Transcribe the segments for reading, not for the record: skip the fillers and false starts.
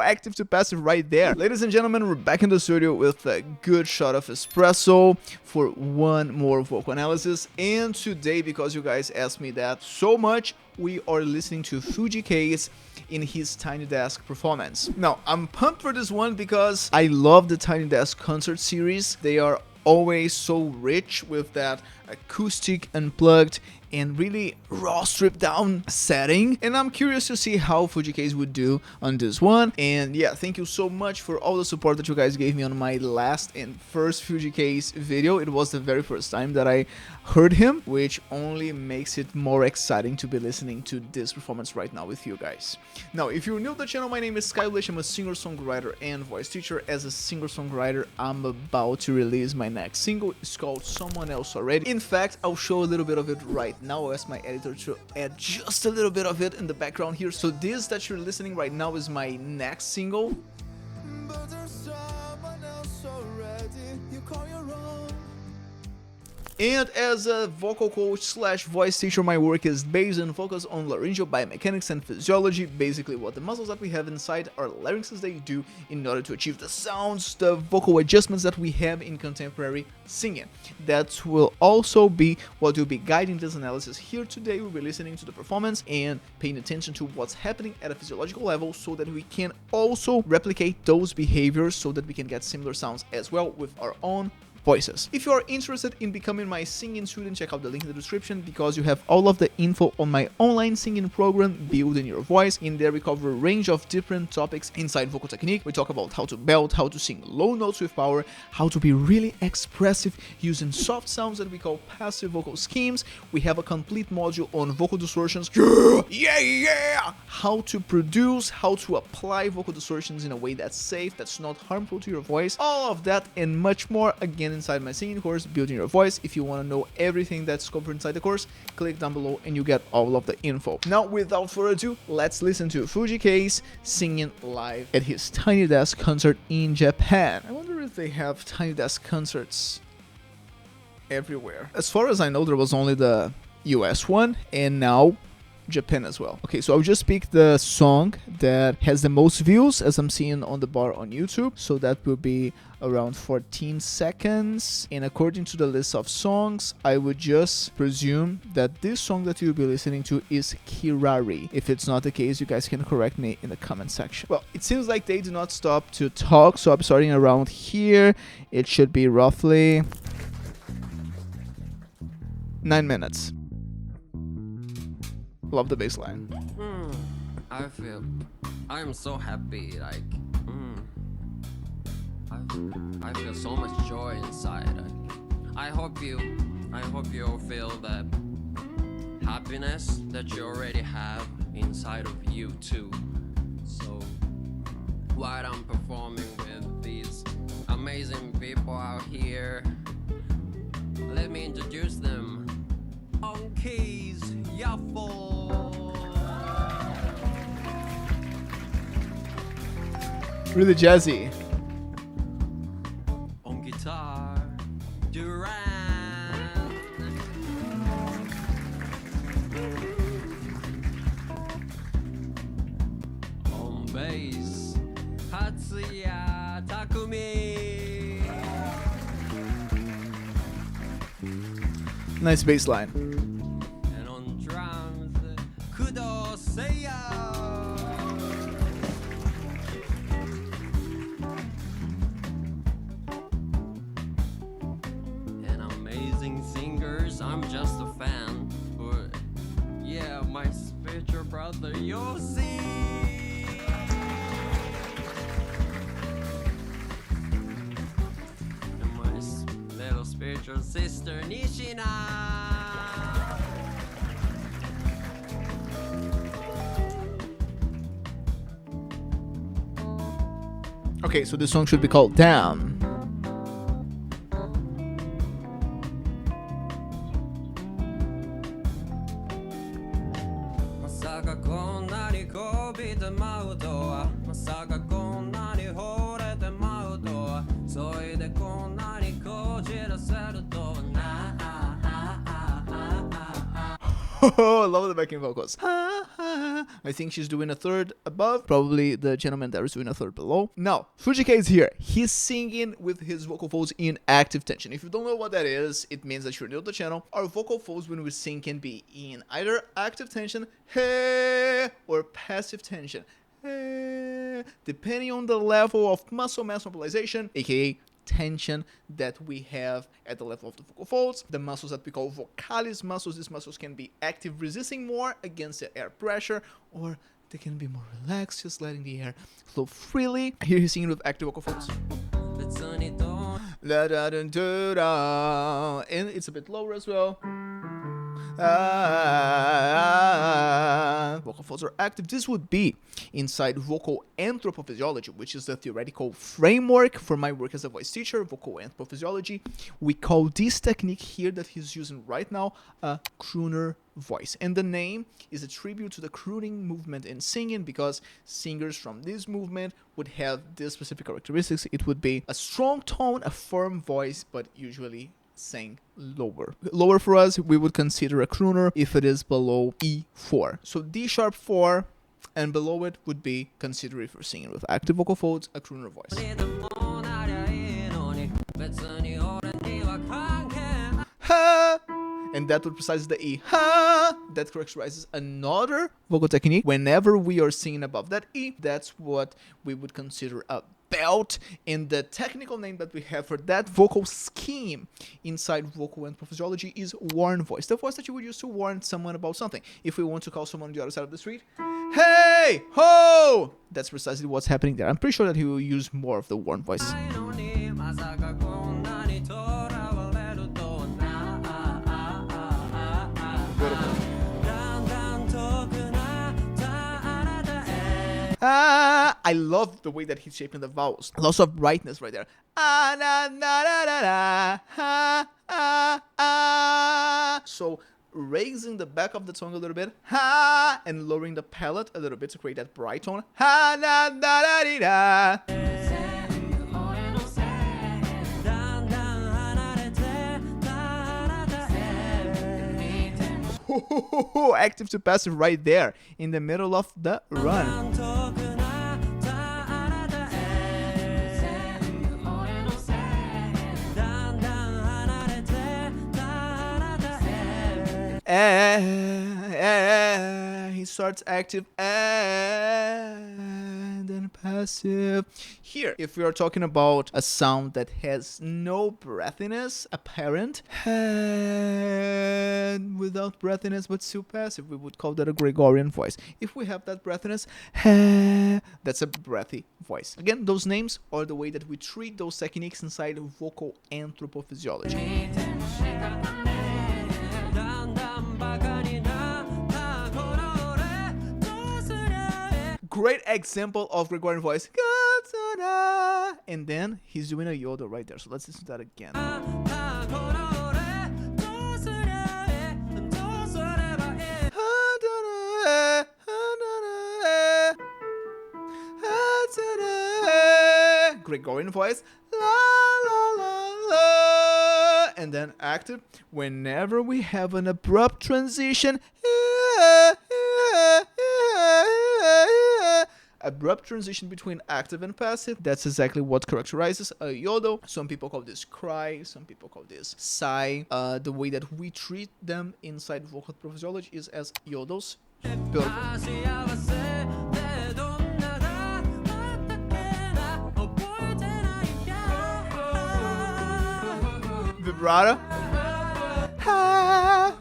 Active to passive right there. Ladies and gentlemen, we're back in the studio with a good shot of espresso for one more vocal analysis. And today, because you guys asked me that so much, we are listening to Fujii Kaze in his Tiny Desk performance. Now, I'm pumped for this one because I love the Tiny Desk concert series. They are always so rich with that acoustic, unplugged, and really raw stripped down setting, and I'm curious to see how Fujii Kaze would do on this one. And yeah, thank you so much for all the support that you guys gave me on my last and first Fujii Kaze video. It was the very first time that I heard him, which only makes it more exciting to be listening to this performance right now with you guys. Now, if you're new to the channel, my name is Skyblish. I'm a singer-songwriter and voice teacher. As a singer-songwriter, I'm about to release my next single. It's called Someone Else Already. In fact, I'll show a little bit of it right now. I'll ask my editor to add just a little bit of it in the background here. So this that you're listening right now is my next single. But there's someone else already, you call your own. And as a vocal coach slash voice teacher, my work is based and focused on laryngeal biomechanics and physiology, basically what the muscles that we have inside our larynxes they do in order to achieve the sounds, the vocal adjustments that we have in contemporary singing. That will also be what will be guiding this analysis here today. We'll be listening to the performance and paying attention to what's happening at a physiological level so that we can also replicate those behaviors so that we can get similar sounds as well with our own voices. If you are interested in becoming my singing student, check out the link in the description because you have all of the info on my online singing program, Building Your Voice. In there we cover a range of different topics inside vocal technique. We talk about how to belt, how to sing low notes with power, how to be really expressive using soft sounds that we call passive vocal schemes. We have a complete module on vocal distortions. Yeah! How to produce, how to apply vocal distortions in a way that's safe, that's not harmful to your voice. All of that and much more, again, inside my singing course, Building Your Voice. If you want to know everything that's covered inside the course, click down below and you get all of the info. Now, without further ado, let's listen to Fujii Kaze singing live at his Tiny Desk concert in Japan. I wonder if they have Tiny Desk concerts everywhere. As far as I know, there was only the US one, and now Japan as well. Okay, so I'll just pick the song that has the most views as I'm seeing on the bar on YouTube. So that will be around 14 seconds. And according to the list of songs, I would just presume that this song that you'll be listening to is Kirari. If it's not the case, you guys can correct me in the comment section. Well, it seems like they do not stop to talk, so I'm starting around here. It should be roughly 9 minutes. Love the bass line. I'm so happy, like, I feel so much joy inside. I hope you feel that happiness that you already have inside of you too. So, while I'm performing with these amazing people out here, let me introduce them. On keys, Yaffle. Really jazzy. On guitar, Duran. On bass, Hatsuya Takumi. Nice bass line. And on drums, Kudo Seiya. Singers, I'm just a fan, but yeah, my spiritual brother Yossi, and my little spiritual sister Nishina. Okay, so this song should be called Damn. I love the backing vocals. I think she's doing a third above. Probably the gentleman there is doing a third below. Now, Fujii Kaze is here. He's singing with his vocal folds in active tension. If you don't know what that is, it means that you're new to the channel. Our vocal folds when we sing can be in either active tension, hey, or passive tension, hey, depending on the level of muscle mass mobilization, aka tension that we have at the level of the vocal folds. The muscles that we call vocalis muscles, these muscles can be active, resisting more against the air pressure, or they can be more relaxed, just letting the air flow freely. Here he's singing with active vocal folds. And it's a bit lower as well. Vocal folds are active. This would be inside Vocal Anthropophysiology, which is the theoretical framework for my work as a voice teacher. Vocal Anthropophysiology. We call this technique here that he's using right now a crooner voice, and the name is a tribute to the crooning movement in singing, because singers from this movement would have these specific characteristics. It would be a strong tone, a firm voice, but usually sang lower. Lower for us, we would consider a crooner if it is below E4. So D sharp 4 and below it would be considered, if you're singing with active vocal folds, a crooner voice. Ha! And that would precise the E. Ha! That characterizes another vocal technique. Whenever we are singing above that E, that's what we would consider a belt, and the technical name that we have for that vocal scheme inside Vocal Anthropophysiology is warn voice. The voice that you would use to warn someone about something. If we want to call someone on the other side of the street, hey, ho! That's precisely what's happening there. I'm pretty sure that he will use more of the warn voice. I love the way that he's shaping the vowels. Lots of brightness right there. So raising the back of the tongue a little bit, and lowering the palate a little bit to create that bright tone. Active to passive right there in the middle of the run. He starts active and then passive. Here, if we are talking about a sound that has no breathiness apparent and without breathiness but still passive, we would call that a Gregorian voice. If we have that breathiness, that's a breathy voice. Again, those names are the way that we treat those techniques inside Vocal Anthropophysiology. Great example of Gregorian voice. And then he's doing a yodel right there. So let's listen to that again. Gregorian voice. And then active. Whenever we have an abrupt transition, abrupt transition between active and passive, that's exactly what characterizes a yodel. Some people call this cry, some people call this sigh. The way that we treat them inside vocal anthropophysiology is as yodels. Beautiful. Vibrato. Ha.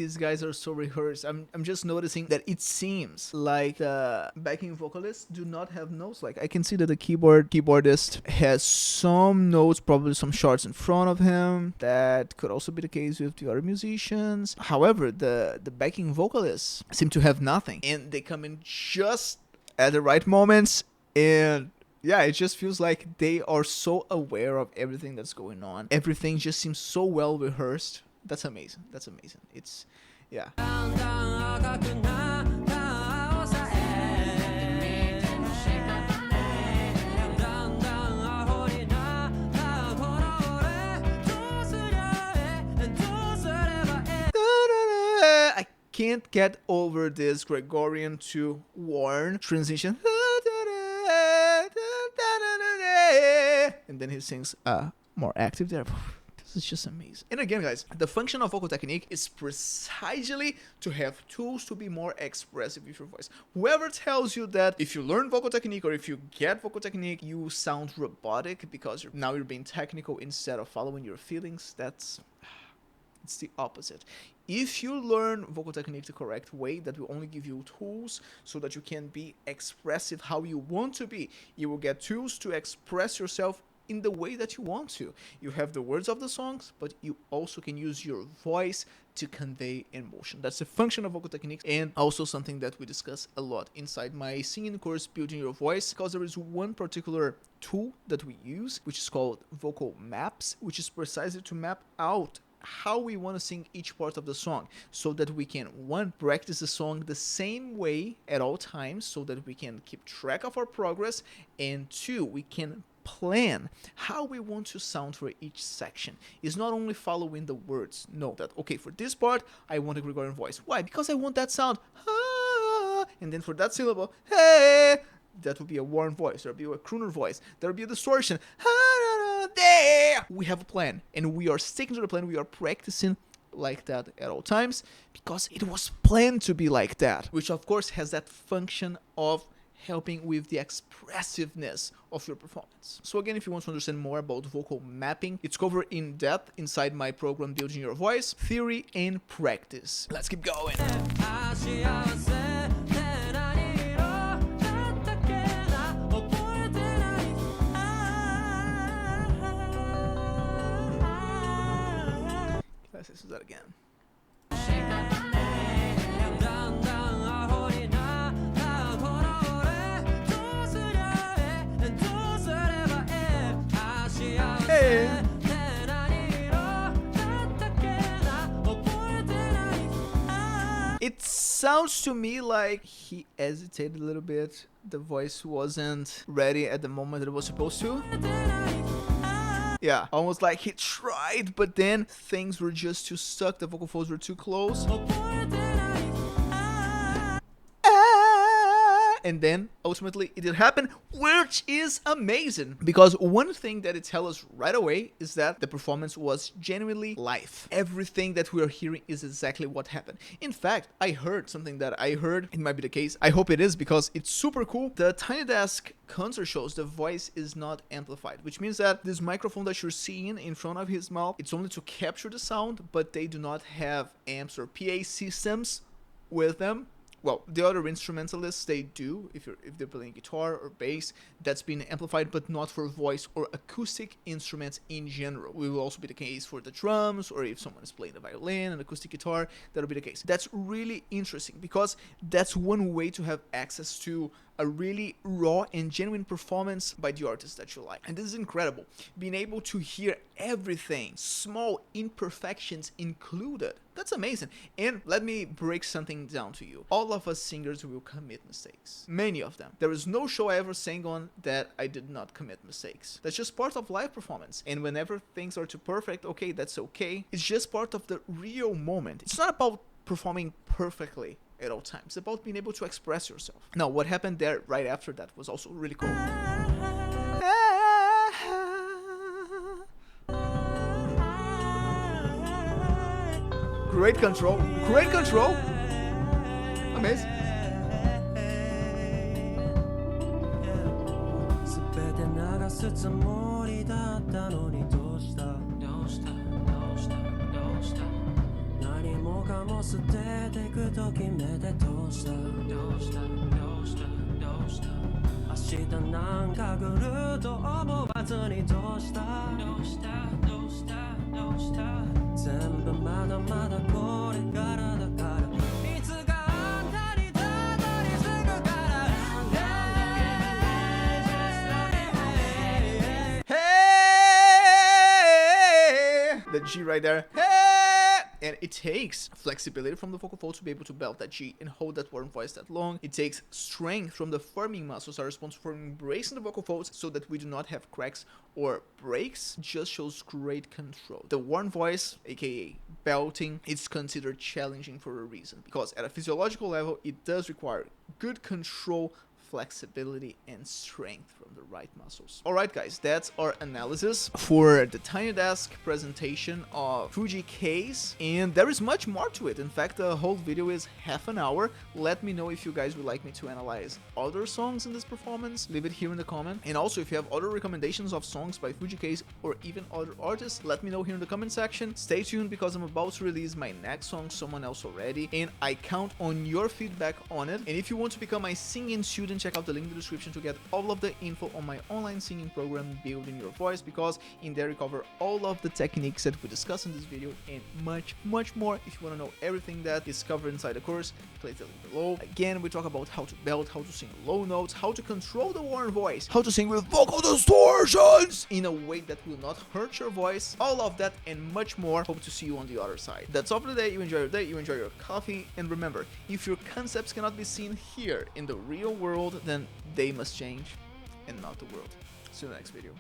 these guys are so rehearsed. I'm just noticing that it seems like the backing vocalists do not have notes. Like I can see that the keyboardist has some notes, probably some charts in front of him. That could also be the case with the other musicians. However, the backing vocalists seem to have nothing, and they come in just at the right moments. And yeah, it just feels like they are so aware of everything that's going on. Everything just seems so well rehearsed. That's amazing. That's amazing. It's, yeah. I can't get over this Gregorian to Warn transition. And then he sings more active there. This is just amazing. And again, guys, the function of vocal technique is precisely to have tools to be more expressive with your voice. Whoever tells you that if you learn vocal technique or if you get vocal technique, you sound robotic because you're being technical instead of following your feelings, it's the opposite. If you learn vocal technique the correct way, that will only give you tools so that you can be expressive how you want to be. You will get tools to express yourself in the way that you want to. You have the words of the songs, but you also can use your voice to convey emotion. That's the function of vocal techniques, and also something that we discuss a lot inside my singing course, Building Your Voice, because there is one particular tool that we use, which is called vocal maps, which is precisely to map out how we want to sing each part of the song, so that we can, one, practice the song the same way at all times so that we can keep track of our progress, and two, we can plan how we want to sound for each section. It's not only following the words. No, that okay, for this part I want a Gregorian voice. Why? Because I want that sound, and then for that syllable, hey, that would be a warm voice, there would be a crooner voice, there would be a distortion. We have a plan, and we are sticking to the plan. We are practicing like that at all times because it was planned to be like that, which of course has that function of helping with the expressiveness of your performance. So again, if you want to understand more about vocal mapping, it's covered in depth inside my program Building Your Voice, Theory and Practice. Let's keep going. Let's do that again. Hey. It sounds to me like he hesitated a little bit. The voice wasn't ready at the moment that it was supposed to. Yeah, almost like he tried, but then things were just too stuck. The vocal folds were too close. And then ultimately it did happen, which is amazing, because one thing that it tells us right away is that the performance was genuinely live. Everything that we are hearing is exactly what happened. In fact, I heard something that I heard, it might be the case, I hope it is, because it's super cool. The Tiny Desk concert shows the voice is not amplified, which means that this microphone that you're seeing in front of his mouth, it's only to capture the sound, but they do not have amps or PA systems with them. Well, the other instrumentalists, they do, if they're playing guitar or bass, that's been amplified, but not for voice or acoustic instruments in general. It will also be the case for the drums, or if someone is playing the violin and acoustic guitar, that'll be the case. That's really interesting, because that's one way to have access to a really raw and genuine performance by the artist that you like. And this is incredible. Being able to hear everything, small imperfections included. That's amazing. And let me break something down to you. All of us singers will commit mistakes. Many of them. There is no show I ever sang on that I did not commit mistakes. That's just part of live performance. And whenever things are too perfect, okay, that's okay. It's just part of the real moment. It's not about performing perfectly at all times. It's about being able to express yourself. Now, what happened there right after that was also really cool. Great control. Great control. Amazing. 何もかも捨ててくと決めてどうしたどうしたどうしたどうした明日なんか来ると思わずにどうしたどうしたどうしたどうした全部まだまだこれからだからいつかあんたにたどり着くから Hey! The G right there. Hey! And it takes flexibility from the vocal folds to be able to belt that G and hold that warm voice that long. It takes strength from the forming muscles that are responsible for embracing the vocal folds so that we do not have cracks or breaks. Just shows great control. The warm voice, aka belting, is considered challenging for a reason, because at a physiological level it does require good control, flexibility, and strength from the right muscles. Alright guys, that's our analysis for the Tiny Desk presentation of Fujii Kaze, and there is much more to it. In fact, the whole video is half an hour. Let me know if you guys would like me to analyze other songs in this performance. Leave it here in the comment. And also, if you have other recommendations of songs by Fujii Kaze or even other artists, let me know here in the comment section. Stay tuned because I'm about to release my next song, Someone Else Already, and I count on your feedback on it. And if you want to become my singing student, check out the link in the description to get all of the info on my online singing program, Building Your Voice, because in there we cover all of the techniques that we discuss in this video and much more. If you want to know everything that is covered inside the course, click the link below. Again, we talk about how to belt, how to sing low notes, how to control the warm voice, how to sing with vocal distortions in a way that will not hurt your voice, all of that and much more. Hope to see you on the other side. That's all for today. You enjoy your day, you enjoy your coffee, and remember, if your concepts cannot be seen here in the real world, then they must change and not the world. See you in the next video.